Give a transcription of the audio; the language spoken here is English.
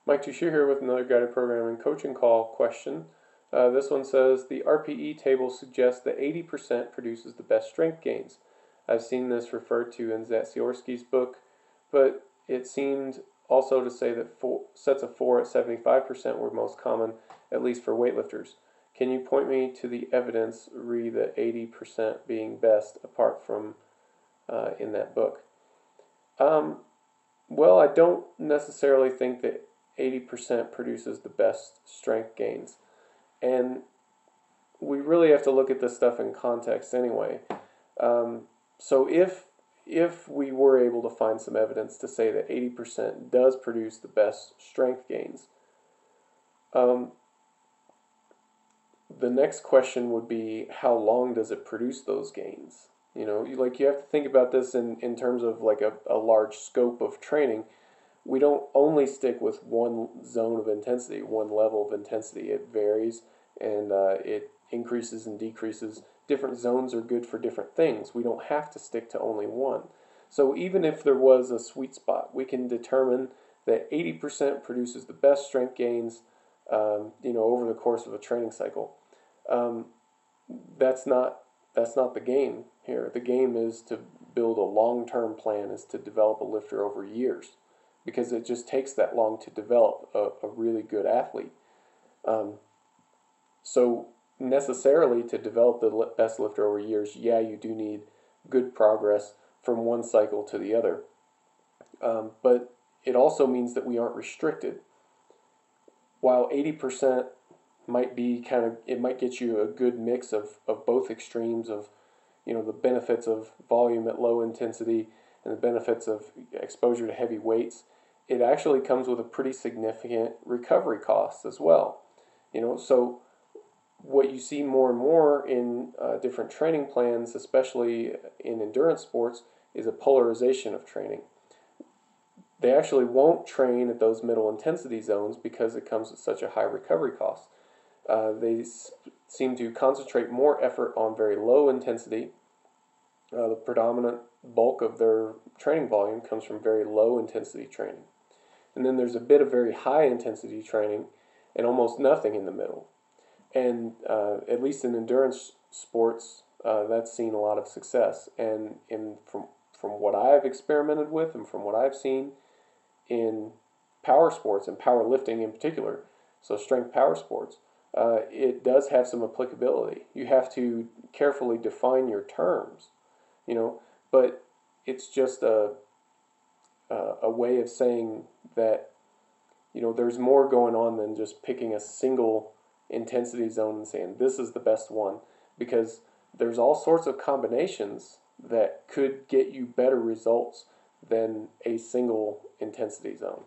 Mike Tushir here with another guided programming coaching call question. This one says, the RPE table suggests that 80% produces the best strength gains. I've seen this referred to in Zatsiorsky's book, but it seemed also to say that sets of 4 at 75% were most common, at least for weightlifters. Can you point me to the evidence re the 80% being best apart from in that book? Well, I don't necessarily think that 80% produces the best strength gains. And we really have to look at this stuff in context anyway. So if we were able to find some evidence to say that 80% does produce the best strength gains, the next question would be, how long does it produce those gains? You know, you have to think about this in terms of like a large scope of training. We don't only stick with one zone of intensity, one level of intensity. It varies and it increases and decreases. Different zones are good for different things. We don't have to stick to only one. So even if there was a sweet spot, we can determine that 80% produces the best strength gains over the course of a training cycle. That's not the game here. The game is to build a long-term plan, is to develop a lifter over years, because it just takes that long to develop a really good athlete. So necessarily to develop the best lifter over years, yeah, you do need good progress from one cycle to the other. But it also means that we aren't restricted. While 80% might be it might get you a good mix of both extremes of, the benefits of volume at low intensity and the benefits of exposure to heavy weights. It actually comes with a pretty significant recovery cost as well. So what you see more and more in different training plans, especially in endurance sports, is a polarization of training. They actually won't train at those middle intensity zones because it comes with such a high recovery cost. They seem to concentrate more effort on very low intensity. The predominant bulk of their training volume comes from very low intensity training. And then there's a bit of very high intensity training and almost nothing in the middle. And at least in endurance sports, that's seen a lot of success. And from what I've experimented with and from what I've seen in power sports and powerlifting in particular, so strength power sports, it does have some applicability. You have to carefully define your terms, but it's just a way of saying that, there's more going on than just picking a single intensity zone and saying this is the best one, because there's all sorts of combinations that could get you better results than a single intensity zone.